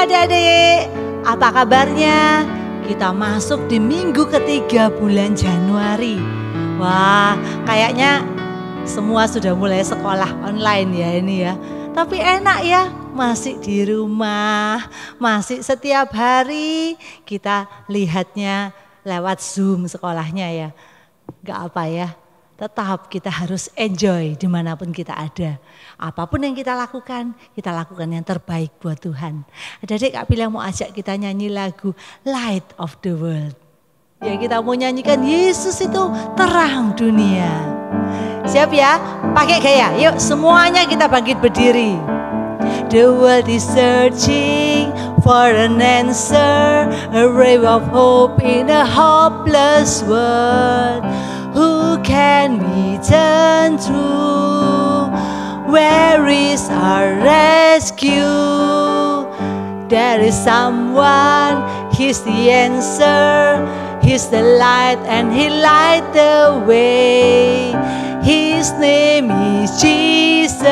adik-adik, apa kabarnya? Kita masuk di minggu ketiga bulan Januari. Wah, kayaknya semua sudah mulai sekolah online ya ini ya. Tapi enak ya, masih di rumah, masih setiap hari kita lihatnya lewat Zoom sekolahnya ya. Gak apa ya, tetap kita harus enjoy dimanapun kita ada. Apapun yang kita lakukan yang terbaik buat Tuhan. Adik-adik Kak Pilang mau ajak kita nyanyi lagu Light of the World. Ya kita mau nyanyikan Yesus itu terang dunia. Siap ya? Pakai gaya, yuk semuanya kita bangkit berdiri. The world is searching for an answer, a ray of hope in a hopeless world. Who can we turn to? Where is our rescue? There is someone, he's the answer. He's the light and he light the way. His name is Jesus.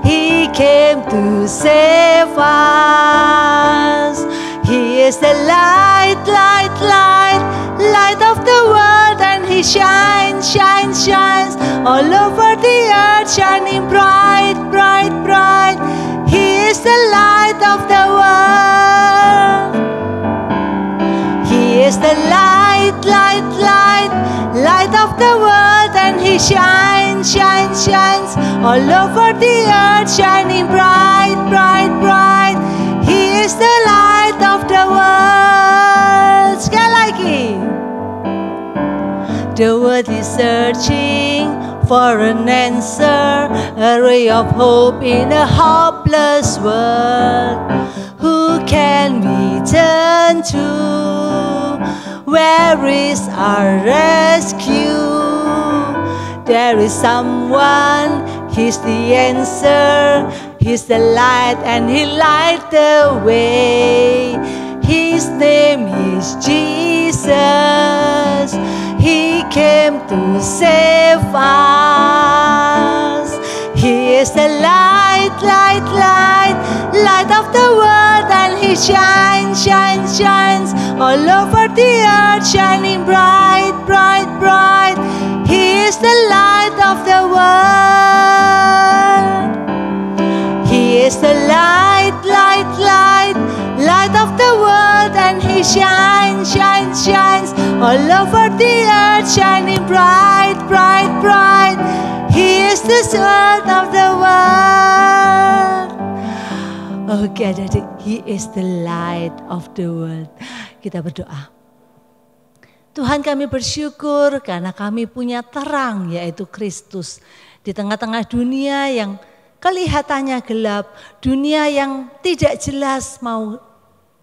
He came to save us. He is the light, light, light, light of the world, and he shines, shines, shines all over the earth, shining bright, bright, bright. He is the light of the world. He is the light, light, light, light of the world, and he shines, shines, shines all over the earth, shining bright, bright, bright. He is the light of the world. Sekali lagi. The world is searching for an answer, a ray of hope in a hopeless world. Who can we turn to? Where is our rescue? There is someone, he's the answer. He's the light and he light the way. His name is Jesus. He came to save us. He is the light, light, light, light of the world, and he shines, shines, shines all over the earth, shining bright, bright, bright. He is the light of the world. He is the light, light, light, light of the world, and he shines, shines, shines all over the earth, shining bright, bright, bright. He is the salt of the world. Oke adik-adik, he is the light of the world. Kita berdoa. Tuhan, kami bersyukur karena kami punya terang, yaitu Kristus. Di tengah-tengah dunia yang kelihatannya gelap, dunia yang tidak jelas mau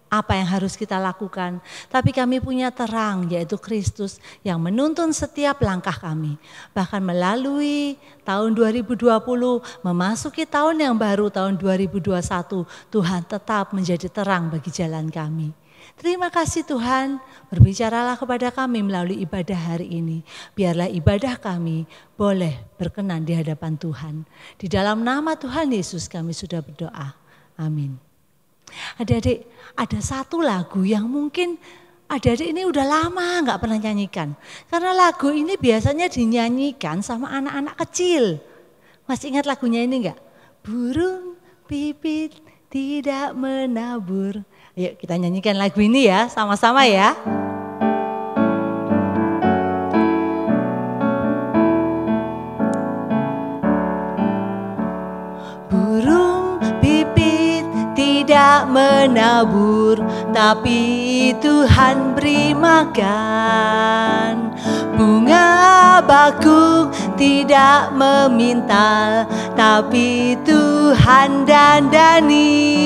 apa yang harus kita lakukan. Tapi kami punya terang, yaitu Kristus yang menuntun setiap langkah kami. Bahkan melalui tahun 2020, memasuki tahun yang baru, tahun 2021, Tuhan tetap menjadi terang bagi jalan kami. Terima kasih Tuhan, berbicaralah kepada kami melalui ibadah hari ini. Biarlah ibadah kami boleh berkenan di hadapan Tuhan. Di dalam nama Tuhan Yesus kami sudah berdoa. Amin. Adik-adik, ada satu lagu yang mungkin adik-adik ini udah lama gak pernah nyanyikan. Karena lagu ini biasanya dinyanyikan sama anak-anak kecil. Masih ingat lagunya ini gak? Burung pipit tidak menabur. Ayo kita nyanyikan lagu ini ya, sama-sama ya. Burung pipit tidak menabur, tapi Tuhan beri makan. Bunga bakung tidak memintal, tapi Tuhan dandani.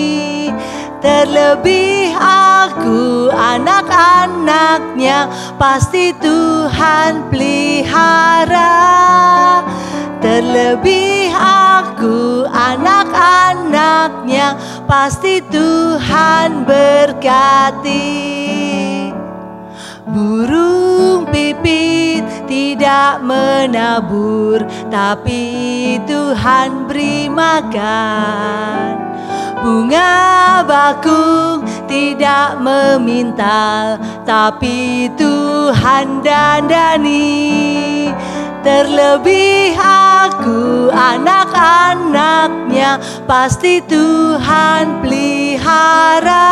Terlebih aku anak-anaknya, pasti Tuhan pelihara. Terlebih aku anak-anaknya, pasti Tuhan berkati. Burung pipit tidak menabur, tapi Tuhan beri makan. Bunga bakung tidak memintal, tapi Tuhan dandani. Terlebih aku anak-anaknya, pasti Tuhan pelihara.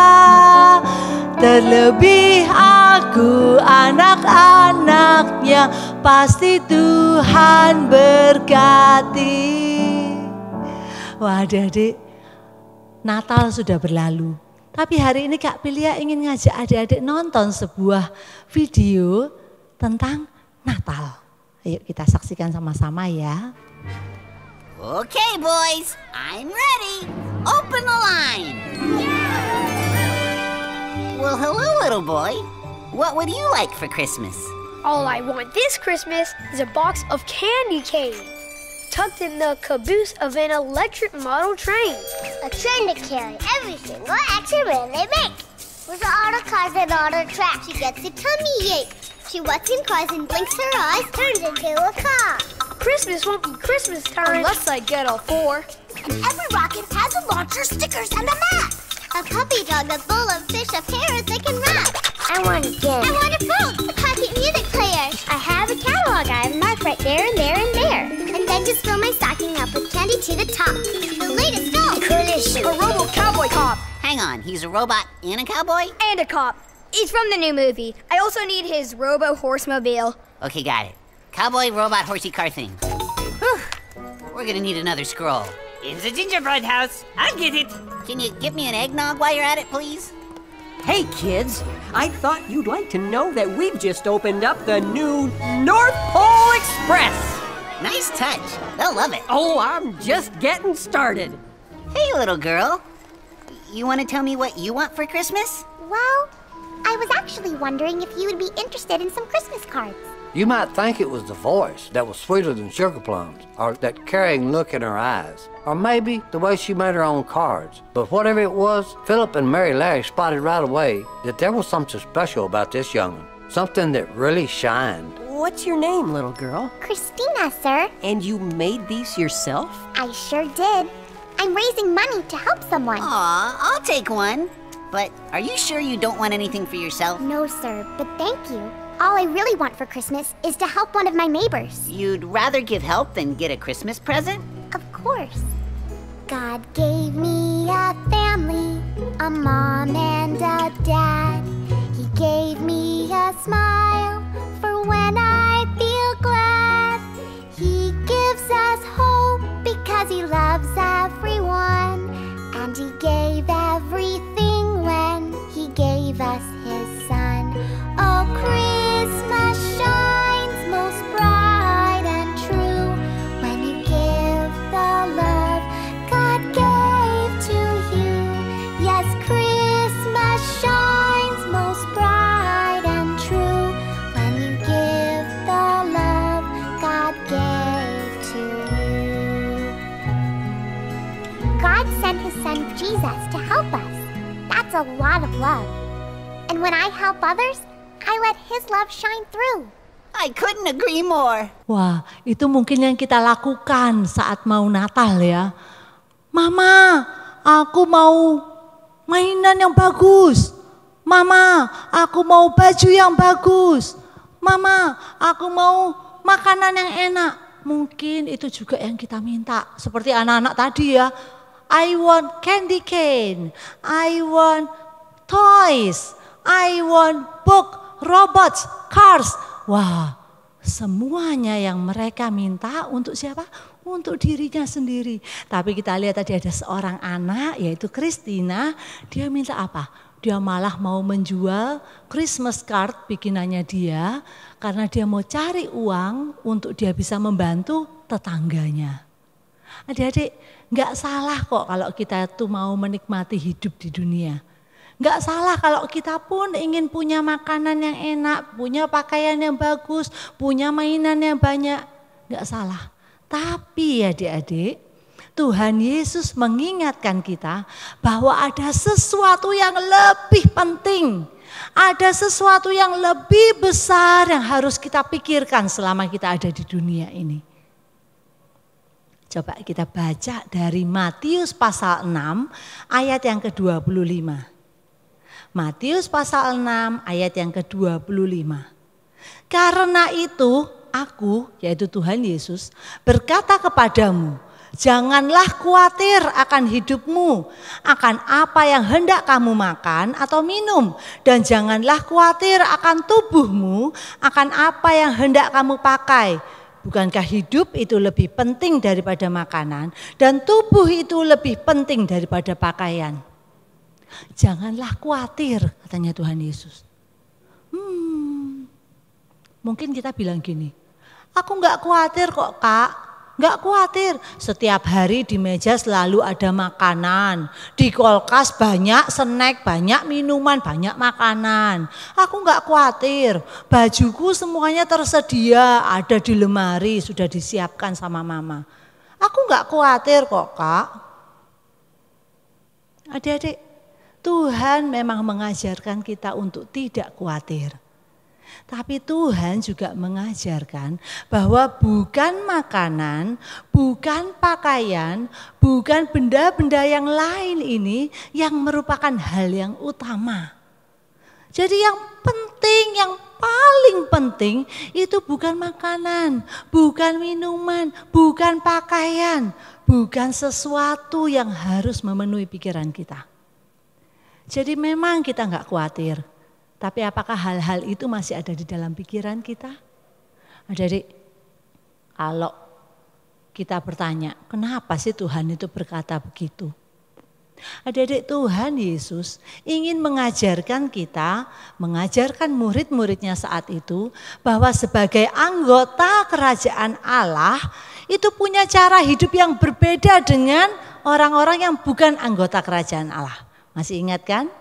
Terlebih aku anak-anaknya, pasti Tuhan berkati. Wah adik-adik, Natal sudah berlalu. Tapi hari ini Kak Pilia ingin ngajak adik-adik nonton sebuah video tentang Natal. Ayo kita saksikan sama-sama ya. Okay, boys, I'm ready. Open the line. Well, hello, little boy. What would you like for Christmas? All I want this Christmas is a box of candy cane, tucked in the caboose of an electric model train. A train to carry every single accident they make. With all the cars and all the tracks, she gets a tummy ache. She walks in cars and blinks her eyes, turns into a car. Christmas won't be Christmas time unless I get all four. And every rocket has a launcher, stickers, and a map. A puppy dog, a bowl of fish, a parrot they can rap. I want a game. I want a phone, a pocket music player. I have a catalog, I have marked right there and there and there. And then just fill my stocking up with candy to the top. The latest film. Coalition. A robo cowboy cop Hang on, he's a robot and a cowboy? and a cop. He's from the new movie. I also need his robo horsemobile. Okay, got it. Cowboy, robot, horsey car thing. Whew. We're gonna need another scroll. In the gingerbread house. I'll get it. Can you get me an eggnog while you're at it, please? Hey kids, I thought you'd like to know that we've just opened up the new North Pole Express. Nice touch. They'll love it. Oh, I'm just getting started. Hey, little girl. You want to tell me what you want for Christmas? Well, I was actually wondering if you would be interested in some Christmas cards. You might think it was the voice that was sweeter than sugar plums, or that caring look in her eyes, or maybe the way she made her own cards. But whatever it was, Philip and Mary Larry spotted right away that there was something special about this young'un, something that really shined. What's your name, little girl? Christina, sir. And you made these yourself? I sure did. I'm raising money to help someone. Aw, I'll take one. But are you sure you don't want anything for yourself? No, sir, but thank you. All I really want for Christmas is to help one of my neighbors. You'd rather give help than get a Christmas present? Of course. God gave me a family, a mom and a dad. He gave me a smile for when I feel glad. He gives us hope because he loves everyone. And he gave everything when he gave us his son. Oh, Christmas shines most bright and true when you give the love God gave to you. Yes, Christmas shines most bright and true when you give the love God gave to you. God sent his son Jesus to help us. That's a lot of love. And when I help others, I let his love shine through. I couldn't agree more. Wah, itu mungkin yang kita lakukan saat mau Natal ya. Mama, aku mau mainan yang bagus. Mama, aku mau baju yang bagus. Mama, aku mau makanan yang enak. Mungkin itu juga yang kita minta. Seperti anak-anak tadi ya. I want candy cane. I want toys. I want book. Robots, cars, wah semuanya yang mereka minta untuk siapa? Untuk dirinya sendiri. Tapi kita lihat tadi ada seorang anak yaitu Christina, dia minta apa? Dia malah mau menjual Christmas card bikinannya dia karena dia mau cari uang untuk dia bisa membantu tetangganya. Adik-adik nggak salah kok kalau kita tuh mau menikmati hidup di dunia. Nggak salah kalau kita pun ingin punya makanan yang enak, punya pakaian yang bagus, punya mainan yang banyak. Nggak salah. Tapi adik-adik, Tuhan Yesus mengingatkan kita bahwa ada sesuatu yang lebih penting. Ada sesuatu yang lebih besar yang harus kita pikirkan selama kita ada di dunia ini. Coba kita baca dari Matius pasal 6 ayat yang ke-25. Matius pasal 6 ayat yang ke-25. Karena itu aku, yaitu Tuhan Yesus, berkata kepadamu, janganlah khawatir akan hidupmu, akan apa yang hendak kamu makan atau minum. Dan janganlah khawatir akan tubuhmu, akan apa yang hendak kamu pakai. Bukankah hidup itu lebih penting daripada makanan, dan tubuh itu lebih penting daripada pakaian. Janganlah khawatir, katanya Tuhan Yesus. Mungkin kita bilang gini, aku enggak khawatir kok Kak. Enggak khawatir, setiap hari di meja selalu ada makanan. Di kulkas banyak snack, banyak minuman, banyak makanan. Aku enggak khawatir, bajuku semuanya tersedia, ada di lemari, sudah disiapkan sama mama. Aku enggak khawatir kok Kak. Adik-adik, Tuhan memang mengajarkan kita untuk tidak khawatir. Tapi Tuhan juga mengajarkan bahwa bukan makanan, bukan pakaian, bukan benda-benda yang lain ini yang merupakan hal yang utama. Jadi yang penting, yang paling penting itu bukan makanan, bukan minuman, bukan pakaian, bukan sesuatu yang harus memenuhi pikiran kita. Jadi memang kita enggak khawatir. Tapi apakah hal-hal itu masih ada di dalam pikiran kita? Adik-adik, kalau kita bertanya, kenapa sih Tuhan itu berkata begitu? Adik-adik, Tuhan Yesus ingin mengajarkan kita, mengajarkan murid-muridnya saat itu, bahwa sebagai anggota kerajaan Allah, itu punya cara hidup yang berbeda dengan orang-orang yang bukan anggota kerajaan Allah. Masih ingat kan?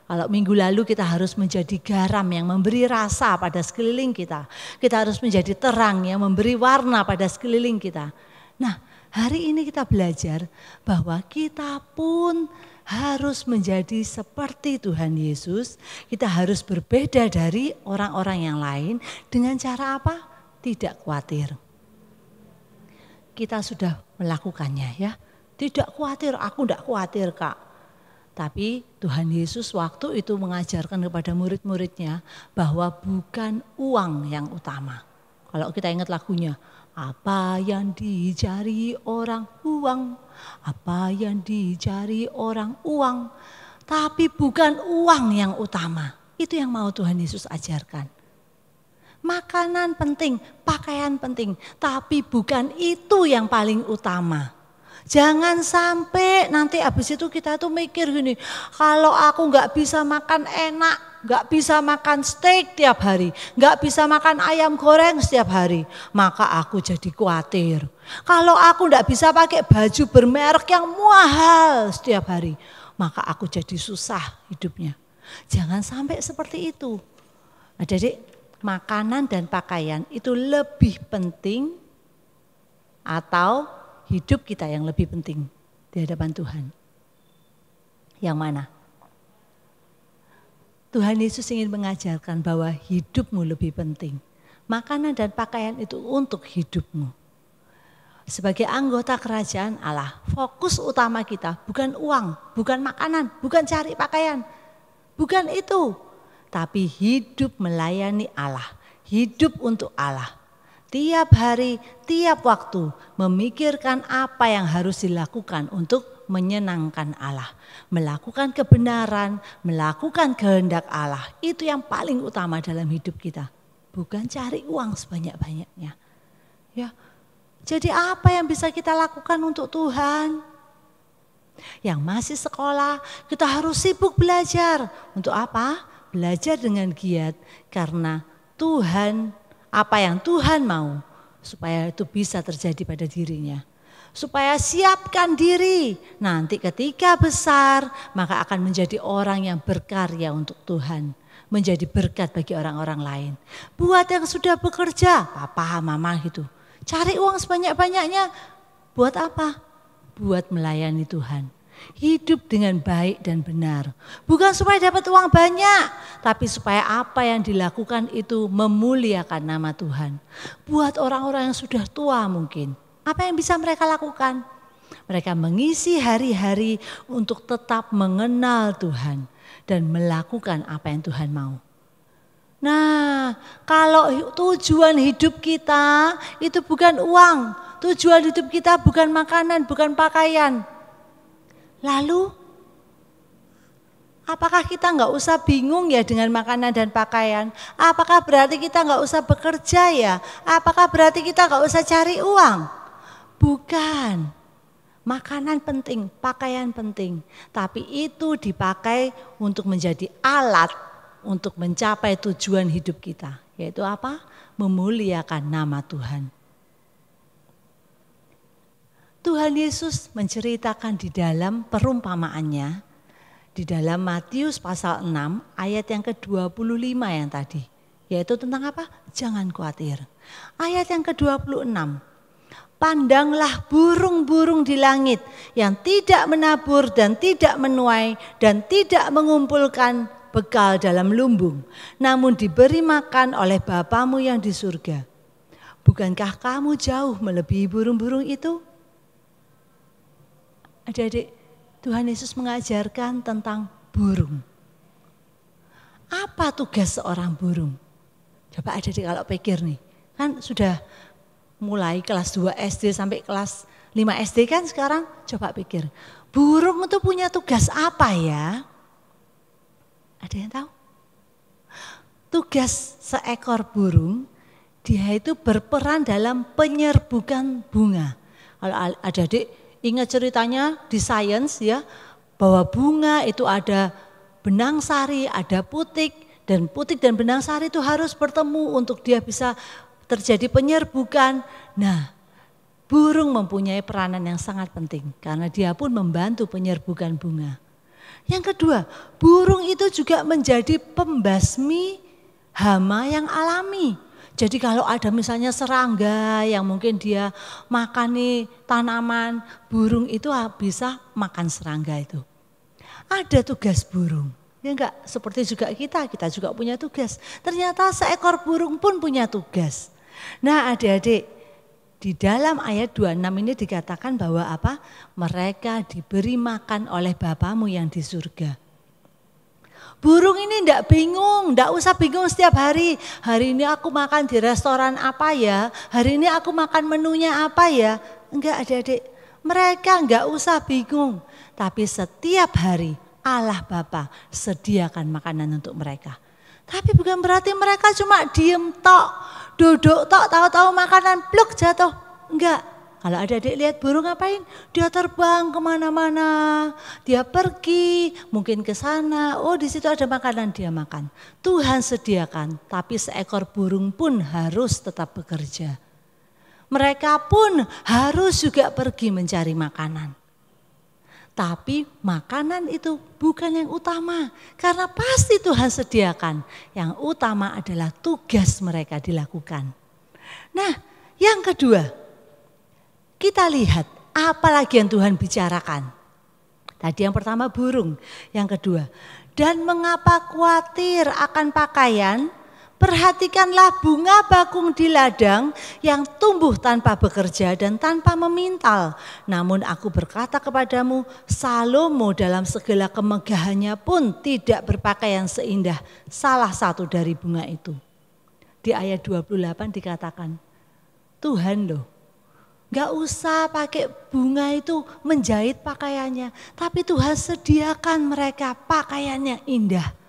Kalau minggu lalu kita harus menjadi garam yang memberi rasa pada sekeliling kita. Kita harus menjadi terang yang memberi warna pada sekeliling kita. Nah, hari ini kita belajar bahwa kita pun harus menjadi seperti Tuhan Yesus. Kita harus berbeda dari orang-orang yang lain dengan cara apa? Tidak khawatir. Kita sudah melakukannya ya. Tidak khawatir, aku tidak khawatir Kak. Tapi Tuhan Yesus waktu itu mengajarkan kepada murid-muridnya bahwa bukan uang yang utama. Kalau kita ingat lagunya, apa yang dicari orang uang, apa yang dicari orang uang. Tapi bukan uang yang utama, itu yang mau Tuhan Yesus ajarkan. Makanan penting, pakaian penting, tapi bukan itu yang paling utama. Jangan sampai nanti habis itu kita tuh mikir gini, kalau aku nggak bisa makan enak, nggak bisa makan steak tiap hari, nggak bisa makan ayam goreng setiap hari, maka aku jadi khawatir. Kalau aku nggak bisa pakai baju bermerek yang mahal setiap hari, maka aku jadi susah hidupnya. Jangan sampai seperti itu. Adik-adik, makanan dan pakaian itu lebih penting atau hidup kita yang lebih penting di hadapan Tuhan? Yang mana? Tuhan Yesus ingin mengajarkan bahwa hidupmu lebih penting. Makanan dan pakaian itu untuk hidupmu. Sebagai anggota kerajaan Allah, fokus utama kita bukan uang, bukan makanan, bukan cari pakaian. Bukan itu. Tapi hidup melayani Allah, hidup untuk Allah. Tiap hari, tiap waktu memikirkan apa yang harus dilakukan untuk menyenangkan Allah. Melakukan kebenaran, melakukan kehendak Allah. Itu yang paling utama dalam hidup kita. Bukan cari uang sebanyak-banyaknya. Ya, jadi apa yang bisa kita lakukan untuk Tuhan? Yang masih sekolah, kita harus sibuk belajar. Untuk apa? Belajar dengan giat karena Tuhan, apa yang Tuhan mau supaya itu bisa terjadi pada dirinya. Supaya siapkan diri, nanti ketika besar maka akan menjadi orang yang berkarya untuk Tuhan. Menjadi berkat bagi orang-orang lain. Buat yang sudah bekerja, papa, mama gitu. Cari uang sebanyak-banyaknya, buat apa? Buat melayani Tuhan. Hidup dengan baik dan benar. Bukan supaya dapat uang banyak, tapi supaya apa yang dilakukan itu memuliakan nama Tuhan. Buat orang-orang yang sudah tua mungkin. Apa yang bisa mereka lakukan? Mereka mengisi hari-hari untuk tetap mengenal Tuhan dan melakukan apa yang Tuhan mau. Nah, kalau tujuan hidup kita itu bukan uang, tujuan hidup kita bukan makanan, bukan pakaian. Lalu, apakah kita nggak usah bingung ya dengan makanan dan pakaian? Apakah berarti kita nggak usah bekerja ya? Apakah berarti kita nggak usah cari uang? Bukan. Makanan penting, pakaian penting. Tapi itu dipakai untuk menjadi alat untuk mencapai tujuan hidup kita. Yaitu apa? Memuliakan nama Tuhan. Tuhan Yesus menceritakan di dalam perumpamaannya, di dalam Matius pasal 6 ayat yang ke-25 yang tadi. Yaitu tentang apa? Jangan khawatir. Ayat yang ke-26. Pandanglah burung-burung di langit yang tidak menabur dan tidak menuai dan tidak mengumpulkan bekal dalam lumbung, namun diberi makan oleh Bapamu yang di surga. Bukankah kamu jauh melebihi burung-burung itu? Adik-adik, Tuhan Yesus mengajarkan tentang burung. Apa tugas seorang burung? Coba adik-adik kalau pikir nih, kan sudah mulai kelas 2 SD sampai kelas 5 SD kan sekarang, coba pikir. Burung itu punya tugas apa ya? Ada yang tahu? Tugas seekor burung, dia itu berperan dalam penyerbukan bunga. Kalau adik-adik ingat ceritanya di sains ya, bahwa bunga itu ada benang sari, ada putik dan benang sari itu harus bertemu untuk dia bisa terjadi penyerbukan. Nah, burung mempunyai peranan yang sangat penting karena dia pun membantu penyerbukan bunga. Yang kedua, burung itu juga menjadi pembasmi hama yang alami. Jadi kalau ada misalnya serangga yang mungkin dia makan nih tanaman, burung itu bisa makan serangga itu. Ada tugas burung. Ya enggak, seperti juga kita juga punya tugas. Ternyata seekor burung pun punya tugas. Nah adik-adik, di dalam ayat 26 ini dikatakan bahwa apa? Mereka diberi makan oleh Bapamu yang di surga. Burung ini enggak bingung, enggak usah bingung setiap hari. Hari ini aku makan di restoran apa ya? Hari ini aku makan menunya apa ya? Enggak adik-adik, mereka enggak usah bingung. Tapi setiap hari Allah Bapa sediakan makanan untuk mereka. Tapi bukan berarti mereka cuma diem tok, duduk tok, tahu-tahu makanan pluk jatuh. Enggak. Kalau adik-adik lihat burung ngapain? Dia terbang kemana-mana, dia pergi, mungkin ke sana. Oh di situ ada makanan, dia makan. Tuhan sediakan, tapi seekor burung pun harus tetap bekerja. Mereka pun harus juga pergi mencari makanan. Tapi makanan itu bukan yang utama, karena pasti Tuhan sediakan. Yang utama adalah tugas mereka dilakukan. Nah, yang kedua, kita lihat apa lagi yang Tuhan bicarakan. Tadi yang pertama burung, yang kedua, dan mengapa khawatir akan pakaian? Perhatikanlah bunga bakung di ladang yang tumbuh tanpa bekerja dan tanpa memintal. Namun aku berkata kepadamu, Salomo dalam segala kemegahannya pun tidak berpakaian seindah salah satu dari bunga itu. Di ayat 28 dikatakan, Tuhan loh, gak usah pakai bunga itu menjahit pakaiannya. Tapi Tuhan sediakan mereka pakaian yang indah.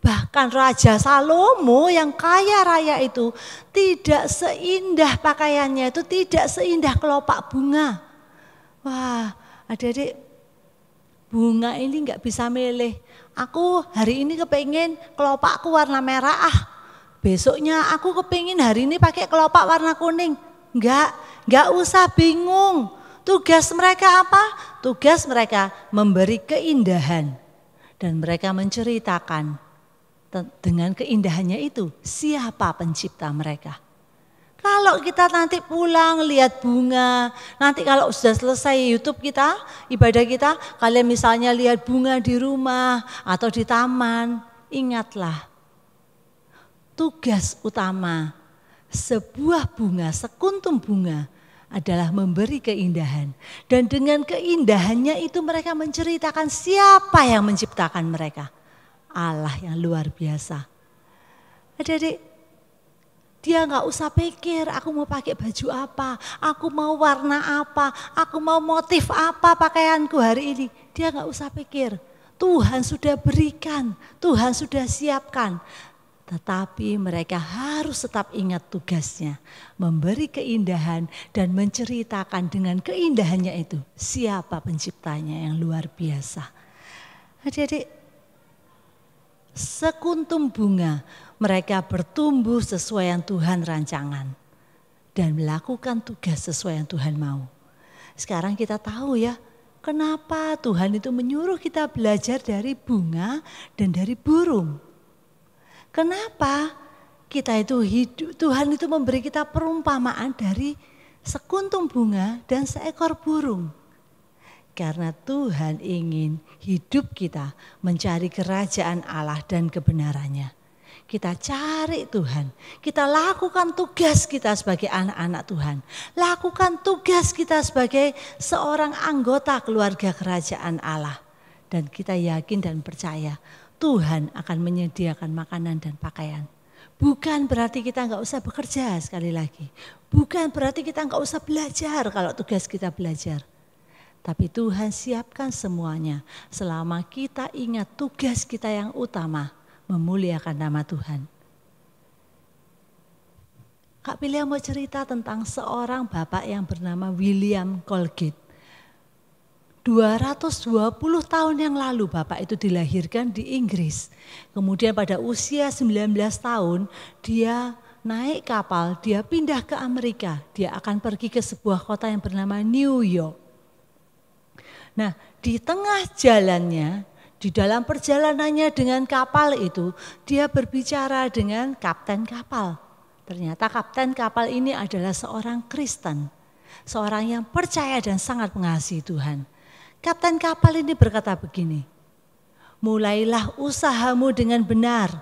Bahkan Raja Salomo yang kaya raya itu tidak seindah pakaiannya, itu tidak seindah kelopak bunga. Wah adik-adik, bunga ini gak bisa milih. Aku hari ini kepingin kelopakku warna merah, besoknya aku kepingin hari ini pakai kelopak warna kuning. Gak usah bingung. Tugas mereka apa? Tugas mereka memberi keindahan. Dan mereka menceritakan dengan keindahannya itu siapa pencipta mereka. Kalau kita nanti pulang lihat bunga, nanti kalau sudah selesai YouTube kita, ibadah kita, kalian misalnya lihat bunga di rumah atau di taman, ingatlah tugas utama sebuah bunga, sekuntum bunga adalah memberi keindahan. Dan dengan keindahannya itu mereka menceritakan siapa yang menciptakan mereka. Allah yang luar biasa. Adik-adik, dia gak usah pikir aku mau pakai baju apa, aku mau warna apa, aku mau motif apa pakaianku hari ini. Dia gak usah pikir, Tuhan sudah berikan, Tuhan sudah siapkan. Tetapi mereka harus tetap ingat tugasnya, memberi keindahan dan menceritakan dengan keindahannya itu siapa penciptanya yang luar biasa. Adik-adik, sekuntum bunga mereka bertumbuh sesuai yang Tuhan rancangan dan melakukan tugas sesuai yang Tuhan mau. Sekarang kita tahu ya, kenapa Tuhan itu menyuruh kita belajar dari bunga dan dari burung. Kenapa kita itu hidup, Tuhan itu memberi kita perumpamaan dari sekuntum bunga dan seekor burung. Karena Tuhan ingin hidup kita mencari kerajaan Allah dan kebenarannya. Kita cari Tuhan, kita lakukan tugas kita sebagai anak-anak Tuhan. Lakukan tugas kita sebagai seorang anggota keluarga kerajaan Allah. Dan kita yakin dan percaya Tuhan akan menyediakan makanan dan pakaian. Bukan berarti kita nggak usah bekerja sekali lagi. Bukan berarti kita nggak usah belajar kalau tugas kita belajar. Tapi Tuhan siapkan semuanya selama kita ingat tugas kita yang utama, memuliakan nama Tuhan. Kak Pilia mau cerita tentang seorang bapak yang bernama William Colgate. 220 tahun yang lalu bapak itu dilahirkan di Inggris. Kemudian pada usia 19 tahun dia naik kapal, dia pindah ke Amerika. Dia akan pergi ke sebuah kota yang bernama New York. Nah, di tengah jalannya, di dalam perjalanannya dengan kapal itu, dia berbicara dengan kapten kapal. Ternyata kapten kapal ini adalah seorang Kristen, seorang yang percaya dan sangat mengasihi Tuhan. Kapten kapal ini berkata begini, mulailah usahamu dengan benar,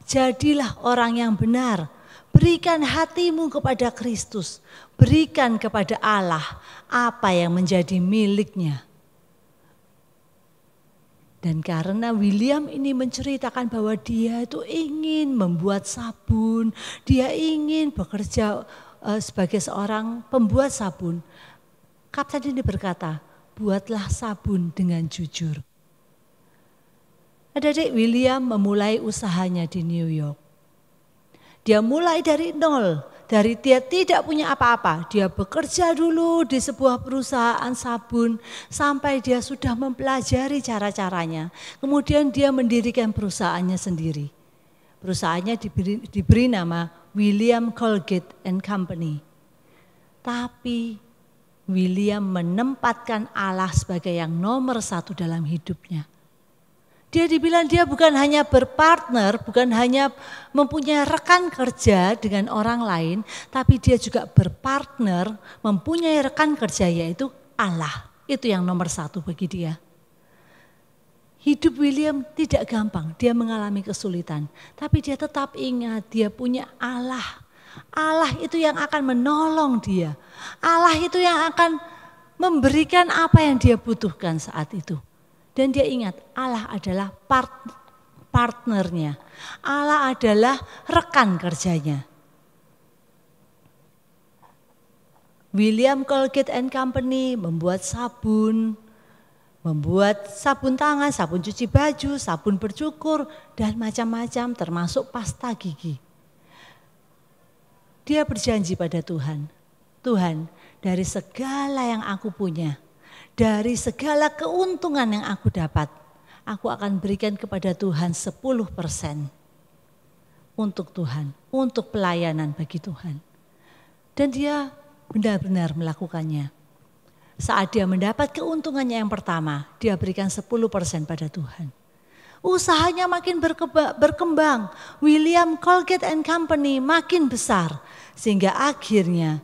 jadilah orang yang benar, berikan hatimu kepada Kristus, berikan kepada Allah apa yang menjadi miliknya. Dan karena William ini menceritakan bahwa dia itu ingin membuat sabun, dia ingin bekerja sebagai seorang pembuat sabun. Kapten ini berkata, buatlah sabun dengan jujur. Adik-adik, William memulai usahanya di New York. Dia mulai dari nol, dari dia tidak punya apa-apa. Dia bekerja dulu di sebuah perusahaan sabun sampai dia sudah mempelajari cara-caranya. Kemudian dia mendirikan perusahaannya sendiri. Perusahaannya diberi nama William Colgate and Company. Tapi William menempatkan Allah sebagai yang nomor satu dalam hidupnya. Dia dibilang dia bukan hanya berpartner, bukan hanya mempunyai rekan kerja dengan orang lain, tapi dia juga berpartner, mempunyai rekan kerja yaitu Allah. Itu yang nomor satu bagi dia. Hidup William tidak gampang, dia mengalami kesulitan. Tapi dia tetap ingat dia punya Allah. Allah itu yang akan menolong dia. Allah itu yang akan memberikan apa yang dia butuhkan saat itu. Dan dia ingat Allah adalah partnernya. Allah adalah rekan kerjanya. William Colgate and Company membuat sabun tangan, sabun cuci baju, sabun bercukur, dan macam-macam termasuk pasta gigi. Dia berjanji pada Tuhan, Tuhan, dari segala yang aku punya, dari segala keuntungan yang aku dapat, aku akan berikan kepada Tuhan 10% untuk Tuhan, untuk pelayanan bagi Tuhan. Dan dia benar-benar melakukannya. Saat dia mendapat keuntungannya yang pertama, dia berikan 10% pada Tuhan. Usahanya makin berkembang. William Colgate and Company makin besar. Sehingga akhirnya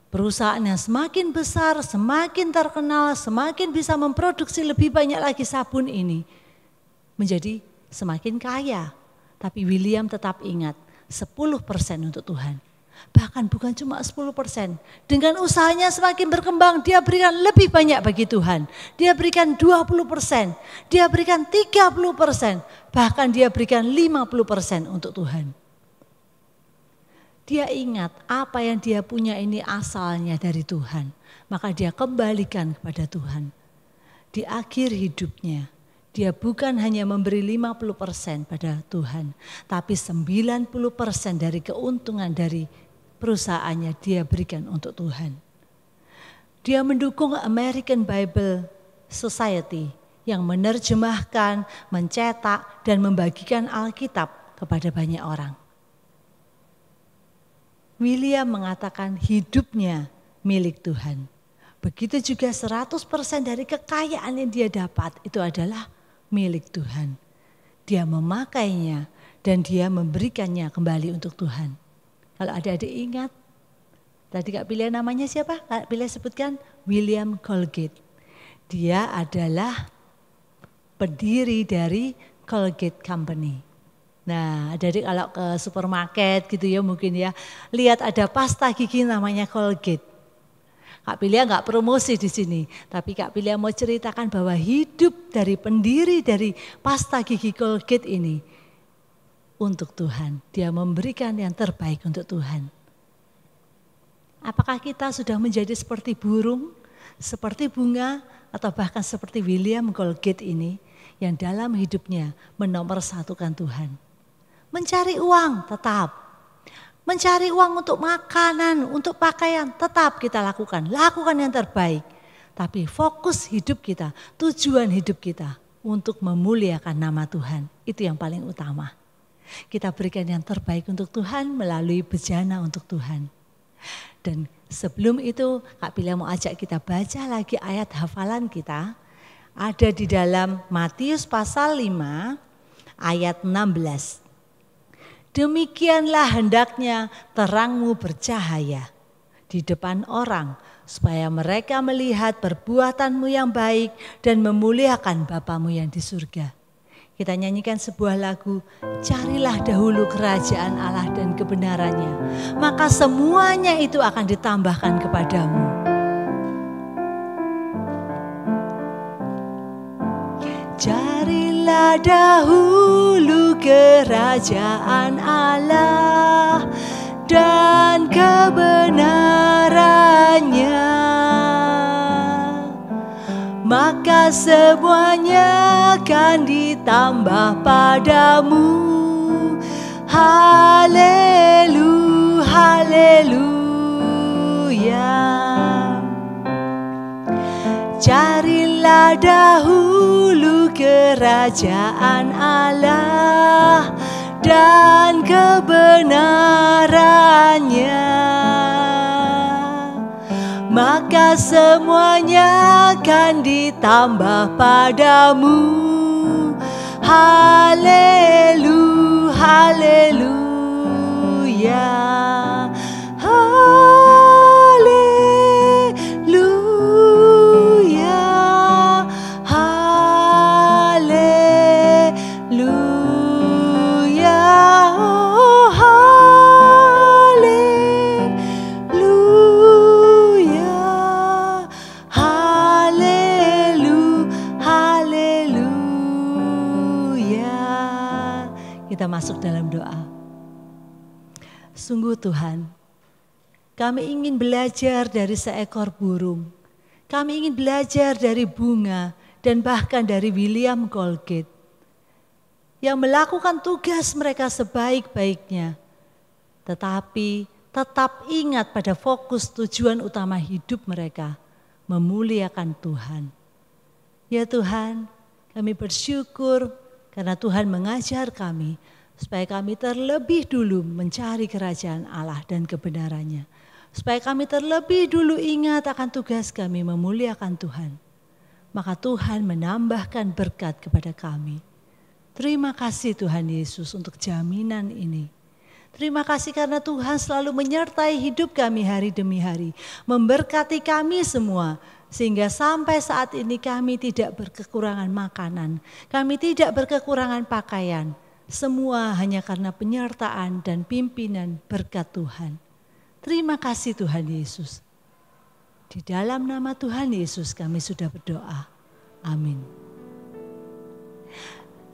perusahaan yang semakin besar, semakin terkenal, semakin bisa memproduksi lebih banyak lagi sabun ini. Menjadi semakin kaya. Tapi William tetap ingat 10% untuk Tuhan. Bahkan bukan cuma 10%. Dengan usahanya semakin berkembang, dia berikan lebih banyak bagi Tuhan. Dia berikan 20%, dia berikan 30%, bahkan dia berikan 50% untuk Tuhan. Dia ingat apa yang dia punya ini asalnya dari Tuhan. Maka dia kembalikan kepada Tuhan. Di akhir hidupnya, dia bukan hanya memberi 50% pada Tuhan. Tapi 90% dari keuntungan dari perusahaannya dia berikan untuk Tuhan. Dia mendukung American Bible Society yang menerjemahkan, mencetak, dan membagikan Alkitab kepada banyak orang. William mengatakan hidupnya milik Tuhan. Begitu juga 100% dari kekayaan yang dia dapat itu adalah milik Tuhan. Dia memakainya dan dia memberikannya kembali untuk Tuhan. Kalau adik-adik ingat, tadi Kak Pilia namanya siapa? Kak Pilia sebutkan William Colgate. Dia adalah pendiri dari Colgate Company. Nah, adik-adik kalau ke supermarket gitu ya mungkin ya, lihat ada pasta gigi namanya Colgate. Kak Pilia nggak promosi di sini, tapi Kak Pilia mau ceritakan bahwa hidup dari pendiri dari pasta gigi Colgate ini untuk Tuhan. Dia memberikan yang terbaik untuk Tuhan. Apakah kita sudah menjadi seperti burung, seperti bunga, atau bahkan seperti William Colgate ini yang dalam hidupnya menomorsatukan Tuhan? Mencari uang tetap, mencari uang untuk makanan, untuk pakaian tetap kita lakukan yang terbaik. Tapi fokus hidup kita, tujuan hidup kita untuk memuliakan nama Tuhan, itu yang paling utama. Kita berikan yang terbaik untuk Tuhan melalui bejana untuk Tuhan. Dan sebelum itu Kak Pilia mau ajak kita baca lagi ayat hafalan kita. Ada di dalam Matius pasal 5 ayat 16. Demikianlah hendaknya terangmu bercahaya di depan orang, supaya mereka melihat perbuatanmu yang baik dan memuliakan Bapamu yang di surga. Kita nyanyikan sebuah lagu, carilah dahulu kerajaan Allah dan kebenarannya, maka semuanya itu akan ditambahkan kepadamu. Carilah dahulu kerajaan Allah dan kebenarannya, maka semuanya akan ditambah padamu. Haleluya, haleluya. Carilah dahulu kerajaan Allah dan kebenarannya, maka semuanya akan ditambah padamu. Haleluya, haleluya. Kita masuk dalam doa. Sungguh Tuhan, kami ingin belajar dari seekor burung. Kami ingin belajar dari bunga dan bahkan dari William Colgate yang melakukan tugas mereka sebaik-baiknya. Tetapi tetap ingat pada fokus tujuan utama hidup mereka, memuliakan Tuhan. Ya Tuhan, kami bersyukur karena Tuhan mengajar kami supaya kami terlebih dulu mencari kerajaan Allah dan kebenarannya. Supaya kami terlebih dulu ingat akan tugas kami memuliakan Tuhan. Maka Tuhan menambahkan berkat kepada kami. Terima kasih Tuhan Yesus untuk jaminan ini. Terima kasih karena Tuhan selalu menyertai hidup kami hari demi hari. Memberkati kami semua. Sehingga sampai saat ini kami tidak berkekurangan makanan. Kami tidak berkekurangan pakaian. Semua hanya karena penyertaan dan pimpinan berkat Tuhan. Terima kasih Tuhan Yesus. Di dalam nama Tuhan Yesus kami sudah berdoa. Amin.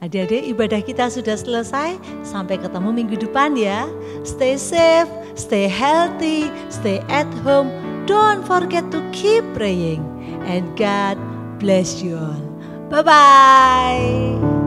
Adik-adik, ibadah kita sudah selesai. Sampai ketemu minggu depan ya. Stay safe, stay healthy, stay at home. Don't forget to keep praying. And God bless you all. Bye-bye.